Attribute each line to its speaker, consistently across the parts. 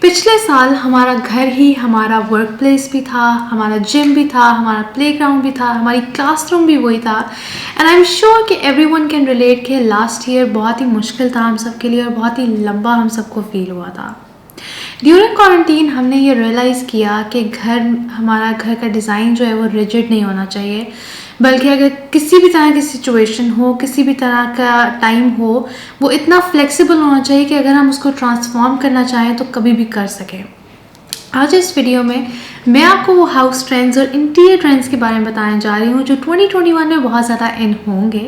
Speaker 1: पिछले साल हमारा घर ही हमारा वर्क प्लेस भी था, हमारा जिम भी था, हमारा प्लेग्राउंड भी था, हमारी क्लासरूम भी वही था। एंड आई एम श्योर कि एवरीवन कैन रिलेट कि लास्ट ईयर बहुत ही मुश्किल था हम सब के लिए और बहुत ही लंबा हम सबको फील हुआ था। ड्यूरिंग क्वारंटीन हमने ये रियलाइज़ किया कि हमारा घर का डिज़ाइन जो है वो रिजिड नहीं होना चाहिए, बल्कि अगर किसी भी तरह की सिचुएशन हो, किसी भी तरह का टाइम हो, वो इतना फ्लेक्सिबल होना चाहिए कि अगर हम उसको ट्रांसफॉर्म करना चाहें तो कभी भी कर सकें। आज इस वीडियो में मैं आपको वो हाउस ट्रेंड्स और इंटीरियर ट्रेंड्स के बारे में बताने जा रही हूँ जो 2021 में बहुत ज़्यादा इन होंगे।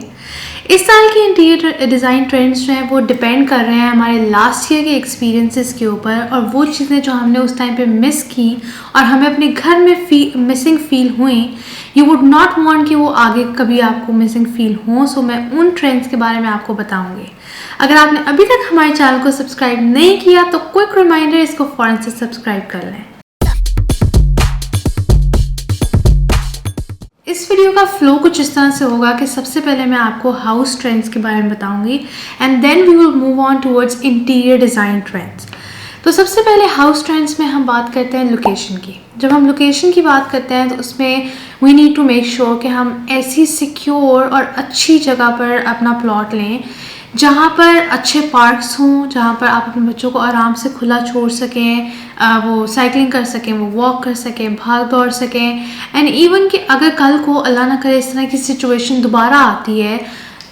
Speaker 1: इस साल के इंटीरियर डिज़ाइन ट्रेंड्स जो हैं वो डिपेंड कर रहे हैं हमारे लास्ट ईयर के एक्सपीरियंसेस के ऊपर, और वो चीज़ें जो हमने उस टाइम पे मिस की और हमें अपने घर में मिसिंग फील हुई, यू वुड नॉट वांट कि वो आगे कभी आपको मिसिंग फील हो। सो मैं उन ट्रेंड्स के बारे में आपको बताऊंगी। अगर आपने अभी तक हमारे चैनल को सब्सक्राइब नहीं किया तो क्विक रिमाइंडर, इसको फौरन से सब्सक्राइब कर लें। इस वीडियो का फ्लो कुछ इस तरह से होगा कि सबसे पहले मैं आपको हाउस ट्रेंड्स के बारे में बताऊंगी and then we will move on towards interior design trends. तो सबसे पहले हाउस ट्रेंड्स में हम बात करते हैं लोकेशन की। जब हम लोकेशन की बात करते हैं तो उसमें we need to make sure कि हम ऐसी सिक्योर और अच्छी जगह पर अपना प्लॉट लें जहाँ पर अच्छे पार्क्स हों, जहाँ पर आप अपने बच्चों को आराम से खुला छोड़ सकें, वो साइकिलिंग कर सकें, वो वॉक कर सकें, भाग दौड़ सकें। एंड इवन कि अगर कल को अल्लाह ना करे इस तरह की सिचुएशन दोबारा आती है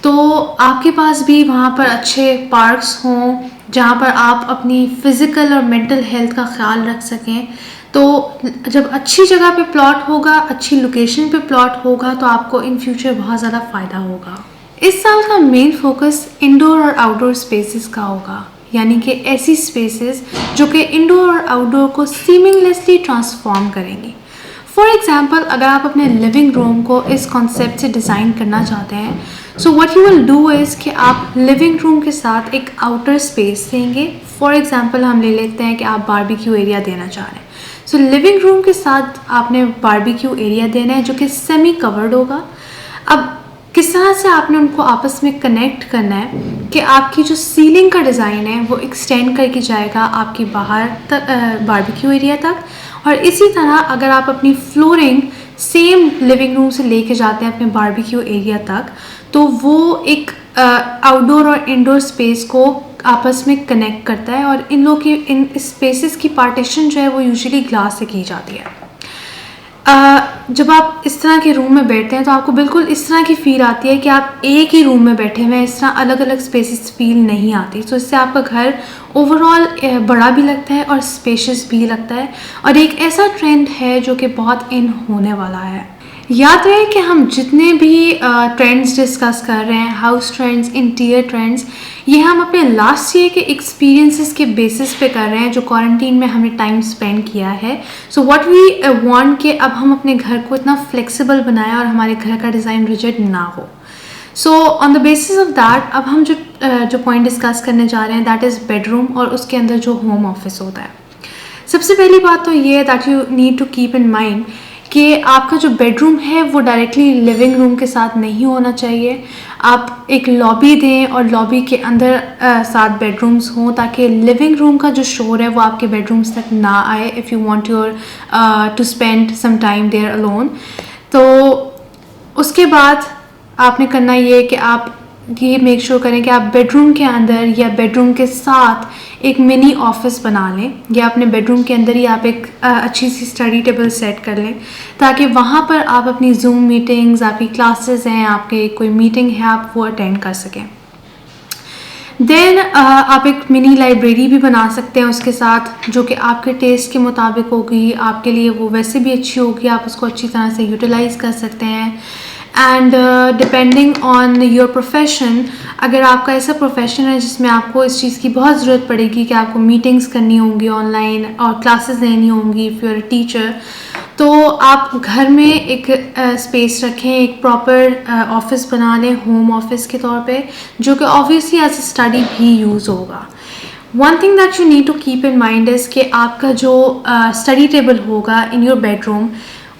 Speaker 1: तो आपके पास भी वहाँ पर अच्छे पार्क्स हों जहाँ पर आप अपनी फ़िज़िकल और मेंटल हेल्थ का ख्याल रख सकें। तो जब अच्छी जगह पे प्लॉट होगा, अच्छी लोकेशन पे प्लॉट होगा, तो आपको इन फ्यूचर बहुत ज़्यादा फ़ायदा होगा। इस साल का मेन फोकस इंडोर और आउटडोर स्पेसेस का होगा, यानी कि ऐसी स्पेसेस जो कि इंडोर और आउटडोर को सीमिंगलेसली ट्रांसफॉर्म करेंगी। फॉर एग्जाम्पल, अगर आप अपने लिविंग रूम को इस कॉन्सेप्ट से डिज़ाइन करना चाहते हैं, so what you will do is कि आप लिविंग रूम के साथ एक आउटर स्पेस देंगे। फॉर एग्जाम्पल हम ले लेते हैं कि आप बारबेक्यू एरिया देना चाह रहे हैं। सो लिविंग रूम के साथ आपने बारबेक्यू एरिया देना है जो कि सेमी कवर्ड होगा। अब किस तरह से आपने उनको आपस में कनेक्ट करना है कि आपकी जो सीलिंग का डिज़ाइन है वो एक्सटेंड करके जाएगा आपकी बाहर तक, बारबेक्यू एरिया तक। और इसी तरह अगर आप अपनी फ्लोरिंग सेम लिविंग रूम से लेके जाते हैं अपने बारबेक्यू एरिया तक, तो वो एक आउटडोर और इंडोर स्पेस को आपस में कनेक्ट करता है। और इन स्पेसेस की पार्टीशन जो है वो यूजुअली ग्लास से की जाती है। जब आप इस तरह के रूम में बैठते हैं तो आपको बिल्कुल इस तरह की फील आती है कि आप एक ही रूम में बैठे हुए हैं, इस तरह अलग अलग स्पेसेस फील नहीं आती। तो इससे आपका घर ओवरऑल बड़ा भी लगता है और स्पेशियस भी लगता है, और एक ऐसा ट्रेंड है जो कि बहुत इन होने वाला है। याद रहे कि हम जितने भी ट्रेंड्स डिस्कस कर रहे हैं, हाउस ट्रेंड्स, इंटीरियर ट्रेंड्स, ये हम अपने लास्ट ईयर के एक्सपीरियंसेस के बेसिस पे कर रहे हैं जो क्वारंटीन में हमने टाइम स्पेंड किया है। सो व्हाट वी वांट कि अब हम अपने घर को इतना फ्लेक्सिबल बनाएं और हमारे घर का डिज़ाइन रिजिड ना हो। So on the basis of that अब हम जो पॉइंट डिस्कस करने जा रहे हैं दैट इज़ बेडरूम और उसके अंदर जो होम ऑफिस होता है। सबसे पहली बात तो ये है that you need to keep in mind कि आपका जो बेडरूम है वो डायरेक्टली लिविंग रूम के साथ नहीं होना चाहिए। आप एक लॉबी दें और लॉबी के अंदर 7 बेडरूम्स हों ताकि लिविंग रूम का जो शोर है वो आपके बेडरूम्स तक ना आए, if you want to spend some time there alone. तो उसके बाद आपने करना ये है कि आप ये मेक श्योर करें कि आप बेडरूम के अंदर या बेडरूम के साथ एक मिनी ऑफिस बना लें, या अपने बेडरूम के अंदर ही आप एक अच्छी सी स्टडी टेबल सेट कर लें ताकि वहाँ पर आप अपनी जूम मीटिंग्स, आपकी क्लासेस हैं, आपके कोई मीटिंग है, आप वो अटेंड कर सकें। देन आप एक मिनी लाइब्रेरी भी बना सकते हैं उसके साथ, जो कि आपके टेस्ट के मुताबिक होगी, आपके लिए वो वैसे भी अच्छी होगी, आप उसको अच्छी तरह से यूटिलाइज़ कर सकते हैं। And depending on your profession, अगर आपका ऐसा प्रोफेशन है जिसमें आपको इस चीज़ की बहुत ज़रूरत पड़ेगी कि आपको मीटिंग्स करनी होंगी ऑनलाइन और क्लासेस लेनी होंगी, if you are a teacher, तो आप घर में एक स्पेस रखें, एक प्रॉपर ऑफिस बना लें होम ऑफिस के तौर पे, जो कि ऑब्वियसली एज अ स्टडी भी यूज़ होगा। One thing that you need to keep in mind is कि आपका जो स्टडी टेबल होगा इन योर बेडरूम,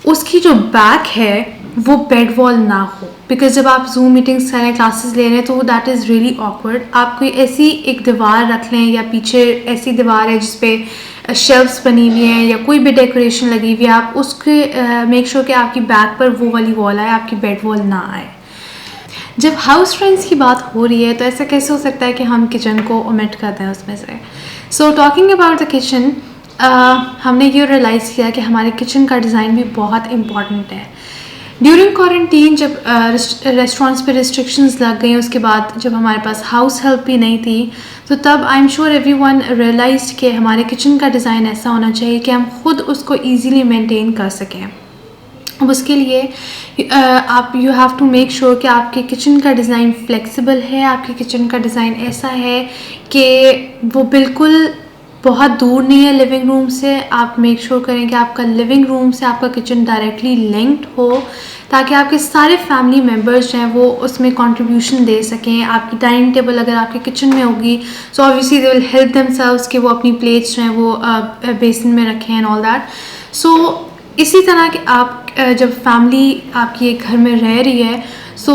Speaker 1: उसकी जो बैक है वो बेड वॉल ना हो, बिकॉज जब आप जूम मीटिंग्स कर रहे हैं, क्लासेस ले रहे हैं, तो दैट इज़ रियली ऑकवर्ड। आप कोई ऐसी एक दीवार रख लें या पीछे ऐसी दीवार है जिसपे शेल्फ्स बनी हुई हैं या कोई भी डेकोरेशन लगी हुई है, आप उसके मेक श्योर कि आपकी बैक पर वो वाली वॉल आए, आपकी बेड वॉल ना आए। जब हाउस ट्रेंड्स की बात हो रही है तो ऐसा कैसे हो सकता है कि हम किचन को ओमिट कर दें उसमें से। So talking about the kitchen, हमने ये रियलाइज़ किया कि हमारे किचन का डिज़ाइन भी बहुत इम्पॉर्टेंट है। ड्यूरिंग क्वारंटीन जब रेस्टोरेंट्स पे रिस्ट्रिक्शंस लग गई, उसके बाद जब हमारे पास हाउस हेल्प भी नहीं थी, तो तब I am sure everyone realized कि हमारे किचन का डिज़ाइन ऐसा होना चाहिए कि हम खुद उसको ईजीली मेंटेन कर सकें। अब उसके लिए आप you have to make sure कि आपके किचन का डिज़ाइन फ्लेक्सिबल है, आपके किचन का डिज़ाइन ऐसा है कि वो बिल्कुल बहुत दूर नहीं है लिविंग रूम से। आप मेक श्योर करें कि आपका लिविंग रूम से आपका किचन डायरेक्टली लिंक्ड हो, ताकि आपके सारे फैमिली मेम्बर्स जो हैं वो उसमें कंट्रीब्यूशन दे सकें। आपकी डाइनिंग टेबल अगर आपके किचन में होगी, so obviously they will help themselves कि वो अपनी प्लेट्स जो हैं वो बेसिन में रखें एंड ऑल दैट। सो इसी तरह कि आप जब फैमिली आपकी एक घर में रह रही है, सो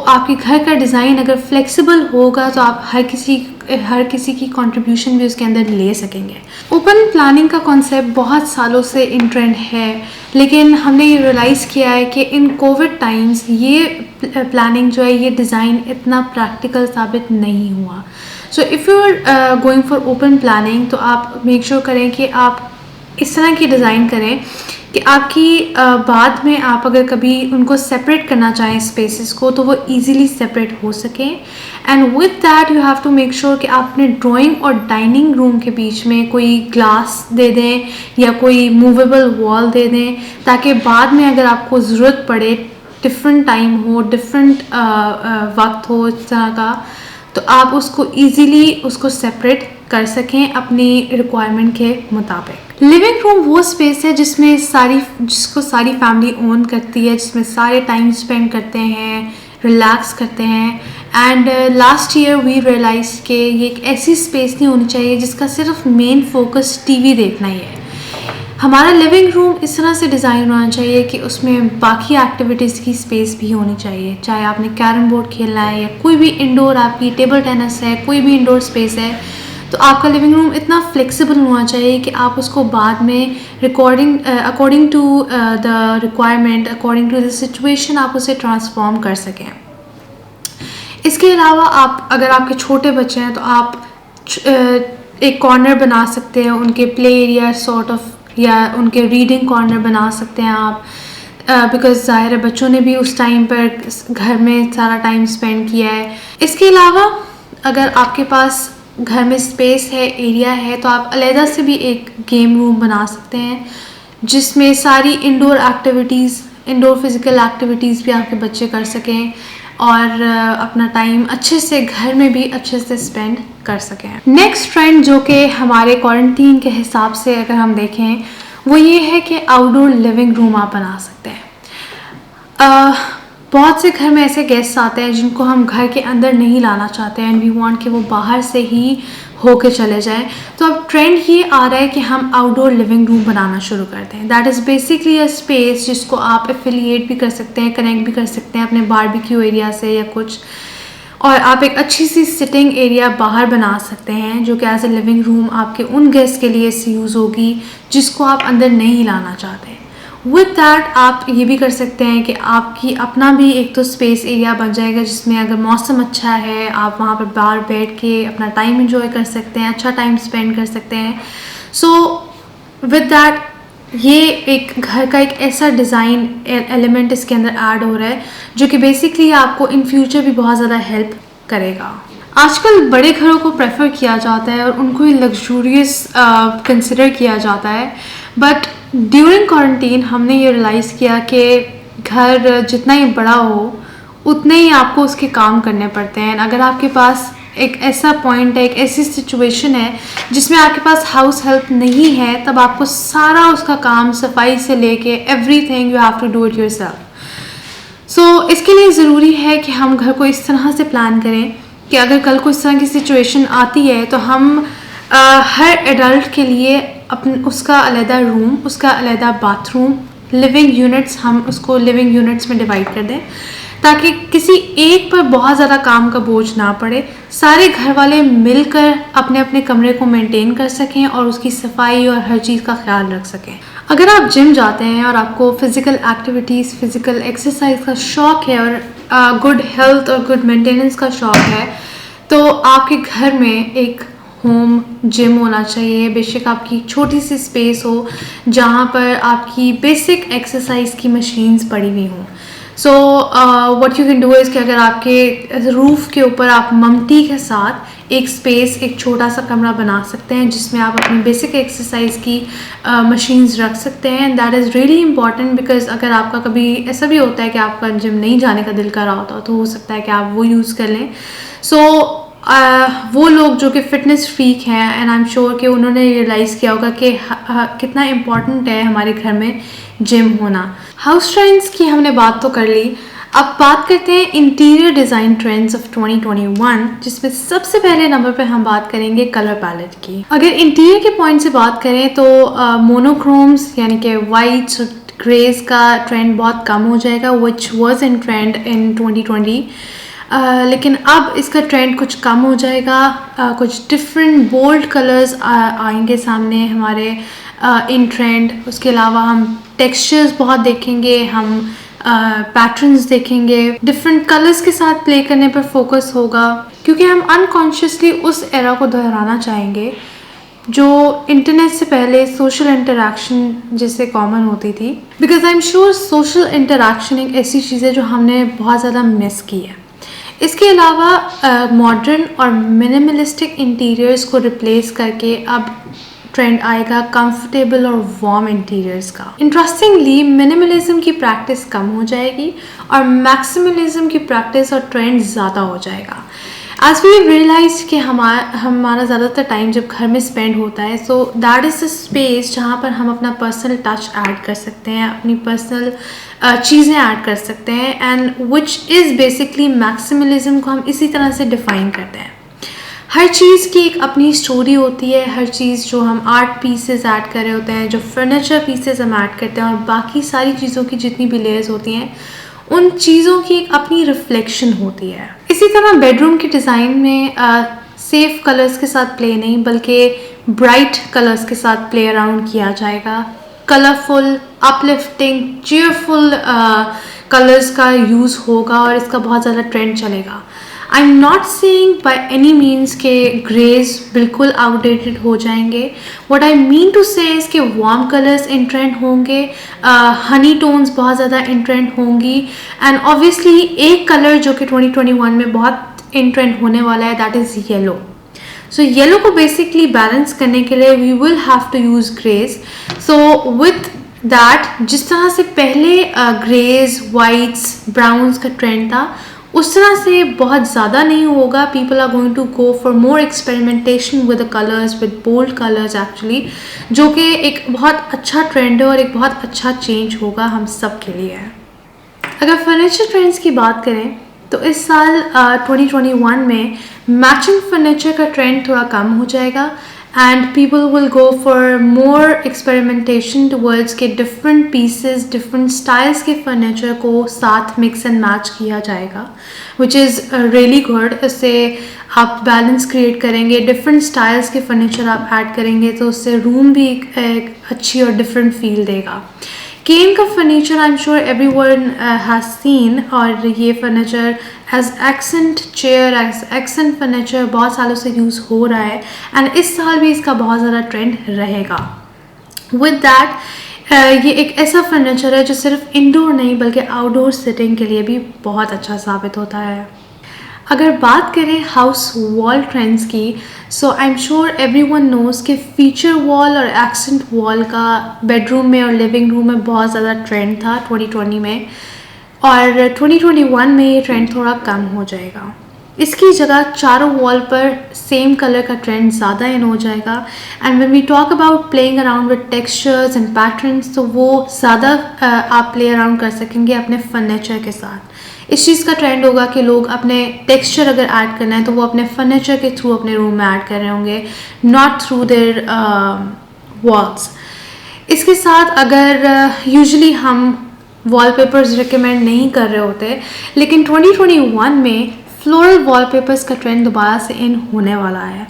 Speaker 1: आपके घर का डिज़ाइन अगर फ्लेक्सिबल होगा तो आप हर किसी की कंट्रीब्यूशन भी उसके अंदर ले सकेंगे। ओपन प्लानिंग का कॉन्सेप्ट बहुत सालों से इन ट्रेंड है, लेकिन हमने ये रियलाइज़ किया है कि इन कोविड टाइम्स ये प्लानिंग जो है, ये डिज़ाइन इतना प्रैक्टिकल साबित नहीं हुआ। So if you are going for open planning, तो आप मेक श्योर करें कि आप इस तरह की डिज़ाइन करें कि आपकी बाद में आप अगर कभी उनको सेपरेट करना चाहें स्पेसेस को, तो वो इजीली सेपरेट हो सकें। And with that you have to make sure कि आप अपने ड्राइंग और डाइनिंग रूम के बीच में कोई ग्लास दे दें या कोई मूवेबल वॉल दे दें, ताकि बाद में अगर आपको ज़रूरत पड़े, डिफरेंट टाइम हो, डिफरेंट वक्त हो इस तरह का, तो आप उसको ईज़िली उसको सेपरेट कर सकें अपनी रिक्वायरमेंट के मुताबिक। लिविंग रूम वो स्पेस है जिसको सारी फैमिली ओन करती है, जिसमें सारे टाइम स्पेंड करते हैं, रिलैक्स करते हैं। And last year we realize कि ये एक ऐसी स्पेस नहीं होनी चाहिए जिसका सिर्फ मेन फोकस टीवी देखना ही है। हमारा लिविंग रूम इस तरह से डिज़ाइन होना चाहिए कि उसमें बाकी एक्टिविटीज़ की स्पेस भी होनी चाहिए, चाहे आपने कैरम बोर्ड खेलना है या कोई भी इंडोर आपकी टेबल टेनिस है, कोई भी इंडोर स्पेस है, तो आपका लिविंग रूम इतना फ्लेक्सिबल होना चाहिए कि आप उसको बाद में according to the requirement, according to the situation आप उसे ट्रांसफॉर्म कर सकें। इसके अलावा आप अगर आपके छोटे बच्चे हैं तो आप एक कॉर्नर बना सकते हैं, उनके प्ले एरिया सॉर्ट ऑफ, या उनके रीडिंग कॉर्नर बना सकते हैं आप, बिकॉज ज़ाहिर है बच्चों ने भी उस टाइम पर घर में सारा टाइम स्पेंड किया है। इसके अलावा अगर आपके पास घर में स्पेस है, एरिया है, तो आप अलहदा से भी एक गेम रूम बना सकते हैं जिसमें सारी indoor activities, indoor physical activities भी आपके बच्चे कर सकें और अपना टाइम अच्छे से घर में भी अच्छे से स्पेंड कर सकें। नेक्स्ट ट्रेंड जो कि हमारे क्वारंटीन के हिसाब से अगर हम देखें, वो ये है कि आउटडोर लिविंग रूम आप बना सकते हैं। बहुत से घर में ऐसे गेस्ट आते हैं जिनको हम घर के अंदर नहीं लाना चाहते हैं, एंड वी वांट कि वो बाहर से ही होके चले जाएं। तो अब ट्रेंड ये आ रहा है कि हम आउटडोर लिविंग रूम बनाना शुरू करते हैं। That is basically a space जिसको आप एफिलिएट भी कर सकते हैं, कनेक्ट भी कर सकते हैं अपने बारबेक्यू एरिया से या कुछ, और आप एक अच्छी सी सिटिंग एरिया बाहर बना सकते हैं जो कि एज ए लिविंग रूम आपके उन गेस्ट के लिए यूज़ होगी जिसको आप अंदर नहीं लाना चाहते। विद दैट आप ये भी कर सकते हैं कि आपकी अपना भी एक तो स्पेस एरिया बन जाएगा जिसमें अगर मौसम अच्छा है आप वहाँ पर बाहर बैठ के अपना टाइम एंजॉय कर सकते हैं, अच्छा टाइम स्पेंड कर सकते हैं। सो विद दैट ये एक घर का एक ऐसा डिज़ाइन एलिमेंट इसके अंदर ऐड हो रहा है जो कि बेसिकली आपको इन फ्यूचर भी बहुत ज़्यादा हेल्प करेगा। आजकल बड़े घरों को प्रेफर किया जाता है और उनको ही लग्जूरियस कंसिडर किया जाता है, बट ड्यूरिंग क्वारंटीन हमने ये रियलाइज़ किया कि घर जितना ही बड़ा हो उतने ही आपको उसके काम करने पड़ते हैं। अगर आपके पास एक ऐसा पॉइंट है, एक ऐसी सिचुएशन है जिसमें आपके पास हाउस हेल्प नहीं है, तब आपको सारा उसका काम सफाई से लेके everything you have to do it yourself. So इसके लिए ज़रूरी है कि हम घर को इस तरह से प्लान करें कि अगर कल को इस तरह की सिचुएशन आती है तो हम हर एडल्ट के लिए उसका अलहदा रूम, उसका अलहदा बाथरूम लिविंग यूनिट्स, हम उसको लिविंग यूनिट्स में डिवाइड कर दें ताकि किसी एक पर बहुत ज़्यादा काम का बोझ ना पड़े, सारे घर वाले मिलकर अपने अपने कमरे को मेंटेन कर सकें और उसकी सफाई और हर चीज़ का ख्याल रख सकें। अगर आप जिम जाते हैं और आपको फिज़िकल एक्टिविटीज़, फिज़िकल एक्सरसाइज का शौक़ है और गुड हेल्थ और गुड मेंटेनेंस का शौक़ है, तो आपके घर में एक होम जिम होना चाहिए। बेशक आपकी छोटी सी स्पेस हो जहाँ पर आपकी बेसिक एक्सरसाइज की मशीन्स पड़ी हुई हों। So what you can do is कि अगर आपके रूफ़ के ऊपर आप ममटी के साथ एक स्पेस, एक छोटा सा कमरा बना सकते हैं जिसमें आप अपनी बेसिक एक्सरसाइज की मशीन्स रख सकते हैं। And that is really important because अगर आपका कभी ऐसा भी होता है कि आपका जिम नहीं जाने का दिल कर रहा होता तो हो सकता है कि आप वो यूज़ कर लें। सो वो लोग जो कि फ़िटनेस फ्रीक हैं, एंड आई एम श्योर कि उन्होंने रियलाइज़ किया होगा कि कितना इम्पॉर्टेंट है हमारे घर में जिम होना। हाउस ट्रेंड्स की हमने बात तो कर ली, अब बात करते हैं इंटीरियर डिज़ाइन ट्रेंड्स ऑफ 2021, जिसमें सबसे पहले नंबर पे हम बात करेंगे कलर पैलेट की। अगर इंटीरियर के पॉइंट से बात करें तो मोनोक्रोम्स यानी कि वाइट्स और ग्रेज का ट्रेंड बहुत कम हो जाएगा, विच वॉज इन ट्रेंड इन 2020। लेकिन अब इसका ट्रेंड कुछ कम हो जाएगा, कुछ डिफरेंट बोल्ड कलर्स आएंगे सामने हमारे इन ट्रेंड। उसके अलावा हम टेक्सचर्स बहुत देखेंगे, हम पैटर्न्स देखेंगे, डिफरेंट कलर्स के साथ प्ले करने पर फोकस होगा क्योंकि हम अनकॉन्शियसली उस एरा को दोहराना चाहेंगे जो इंटरनेट से पहले सोशल इंटरेक्शन जिससे कॉमन होती थी। Because I am sure social interaction एक ऐसी चीज़ है जो हमने बहुत ज़्यादा मिस की है। इसके अलावा मॉडर्न और मिनिमलिस्टिक इंटीरियर्स को रिप्लेस करके अब ट्रेंड आएगा कंफर्टेबल और वार्म इंटीरियर्स का। इंटरेस्टिंगली मिनिमलिज्म की प्रैक्टिस कम हो जाएगी और मैक्सिमलिज्म की प्रैक्टिस और ट्रेंड ज़्यादा हो जाएगा। एज वी रियलाइज कि हमारा ज़्यादातर टाइम जब घर में स्पेंड होता है, so that is a space जहाँ पर हम अपना पर्सनल टच ऐड कर सकते हैं, अपनी पर्सनल चीज़ें ऐड कर सकते हैं, एंड विच इज़ बेसिकली मैक्सिमलिज्म को हम इसी तरह से डिफ़ाइन करते हैं। हर चीज़ की एक अपनी स्टोरी होती है, हर चीज़ जो हम आर्ट पीसेस ऐड कर रहे होते हैं, जो फर्नीचर पीसेस हम ऐड करते हैं और बाकी सारी चीज़ों की जितनी भी लेयर्स होती हैं, उन चीज़ों की एक अपनी रिफ्लेक्शन होती है। इसी तरह बेडरूम के डिज़ाइन में सेफ कलर्स के साथ प्ले नहीं बल्कि ब्राइट कलर्स के साथ प्ले अराउंड किया जाएगा। कलरफुल, अपलिफ्टिंग, चीयरफुल कलर्स का यूज़ होगा और इसका बहुत ज़्यादा ट्रेंड चलेगा। I am not saying by any means के ग्रेज बिल्कुल आउटडेटेड हो जाएंगे। व्हाट आई मीन टू से इज़ कि वार्म कलर्स इन ट्रेंड होंगे, हनी टोन्स बहुत ज़्यादा इन ट्रेंड होंगी, एंड ऑब्वियसली एक कलर जो कि 2021 में बहुत इन ट्रेंड होने वाला है, that is yellow. So yellow को बेसिकली बैलेंस करने के लिए we will have to use greys. So with that, जिस तरह से पहले ग्रेज, वाइट्स, ब्राउन्स का ट्रेंड था, उस तरह से बहुत ज़्यादा नहीं होगा। People are going to go for more experimentation with the colours, with bold colours actually, जो कि एक बहुत अच्छा ट्रेंड है और एक बहुत अच्छा चेंज होगा हम सब के लिए। अगर फर्नीचर ट्रेंड्स की बात करें तो इस साल 2021 में मैचिंग फर्नीचर का ट्रेंड थोड़ा कम हो जाएगा, and people will go for more experimentation towards के different pieces, different styles के furniture को साथ mix and match किया जाएगा, which is really good। इससे आप balance create करेंगे, different styles के furniture आप add करेंगे तो उससे room भी एक अच्छी और different feel देगा। केन का furniture I am sure everyone has seen, और ये furniture as accent chair, as accent furniture बहुत सालों से यूज़ हो रहा है, एंड इस साल भी इसका बहुत ज़्यादा ट्रेंड रहेगा। विद दैट ये एक ऐसा फर्नीचर है जो सिर्फ इंडोर नहीं बल्कि आउटडोर सिटिंग के लिए भी बहुत अच्छा साबित होता है। अगर बात करें हाउस वॉल ट्रेंड्स की, so I am sure everyone knows कि फीचर वॉल और एक्सेंट वॉल का बेडरूम में और लिविंग रूम में बहुत ज़्यादा ट्रेंड था 2020 में, और 2021 में ये ट्रेंड थोड़ा कम हो जाएगा। इसकी जगह चारों वॉल पर सेम कलर का ट्रेंड ज़्यादा इन हो जाएगा, and when we talk about playing around with textures and patterns, तो वो ज़्यादा आप प्ले अराउंड कर सकेंगे अपने फर्नीचर के साथ। इस चीज़ का ट्रेंड होगा कि लोग अपने टेक्सचर अगर ऐड करना है तो वो अपने फर्नीचर के थ्रू अपने रूम में ऐड कर रहे होंगे, नॉट थ्रू देयर वॉल्स। इसके साथ अगर यूजुअली हम वॉलपेपर्स रिकमेंड नहीं कर रहे होते, लेकिन 2021 में फ्लोरल वॉलपेपर्स का ट्रेंड दोबारा से इन होने वाला है।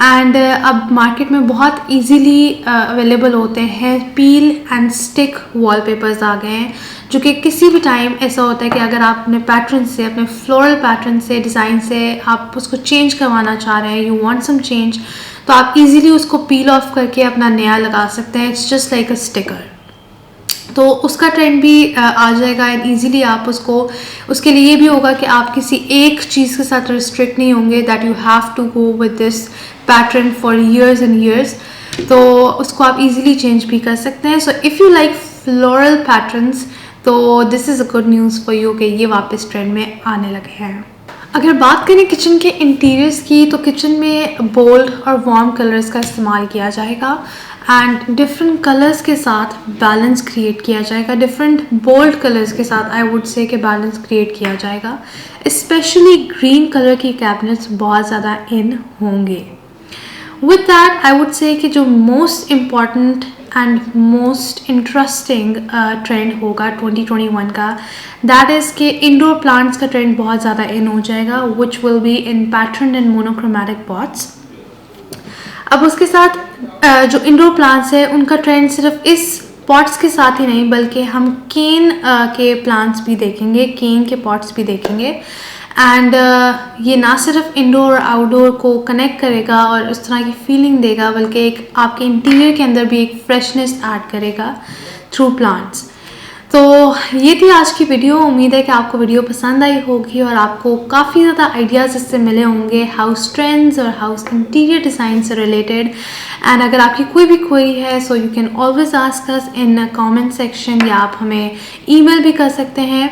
Speaker 1: एंड अब मार्केट में बहुत इजीली अवेलेबल होते हैं पील एंड स्टिक वॉलपेपर्स आ गए हैं, जो कि किसी भी टाइम ऐसा होता है कि अगर आप अपने पैटर्न से, अपने फ्लोरल पैटर्न से, डिज़ाइन से आप उसको चेंज करवाना चाह रहे हैं, यू वांट सम चेंज, तो आप इजीली उसको पील ऑफ करके अपना नया लगा सकते हैं। It's just like a sticker. तो उसका ट्रेंड भी आ जाएगा एंड ईज़िली आप उसके लिए ये भी होगा कि आप किसी एक चीज़ के साथ रिस्ट्रिक्ट नहीं होंगे that you have to go with this pattern for years and years. तो उसको आप इजीली चेंज भी कर सकते हैं। So if you like floral patterns, तो this is a good news for you कि ये वापस ट्रेंड में आने लगे हैं। अगर बात करें किचन के इंटीरियर्स की, तो किचन में बोल्ड और वार्म कलर्स का इस्तेमाल किया जाएगा एंड डिफरेंट कलर्स के साथ बैलेंस क्रिएट किया जाएगा। डिफरेंट बोल्ड कलर्स के साथ आई वुड से कि बैलेंस क्रिएट किया जाएगा। स्पेशली ग्रीन कलर की कैबिनेट्स बहुत ज़्यादा इन होंगे। With that I would say कि जो most important and most interesting trend होगा 2021 का, दैट इज़ कि इंडोर प्लांट्स का ट्रेंड बहुत ज़्यादा इन हो जाएगा, which will be in pattern and monochromatic pots. अब उसके साथ जो इंडोर प्लांट्स है उनका ट्रेंड सिर्फ इस पॉट्स के साथ ही नहीं, बल्कि हम केन के प्लांट्स भी देखेंगे, केन के पॉट्स भी देखेंगे। एंड ये ना सिर्फ इंडोर और आउटडोर को कनेक्ट करेगा और उस तरह की फीलिंग देगा, बल्कि एक आपके इंटीरियर के अंदर भी एक फ्रेशनेस ऐड करेगा थ्रू प्लांट्स। तो ये थी आज की वीडियो। उम्मीद है कि आपको वीडियो पसंद आई होगी और आपको काफ़ी ज़्यादा आइडियाज़ इससे मिले होंगे हाउस ट्रेंड्स और हाउस इंटीरियर डिज़ाइन से रिलेटेड। एंड अगर आपकी कोई भी क्वेरी है, so you can always ask us in comment section, या आप हमें ईमेल भी कर सकते हैं।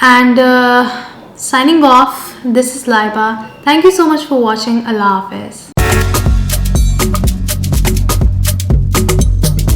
Speaker 1: And signing off, this is Laiba. Thank you so much for watching. Allah Hafiz.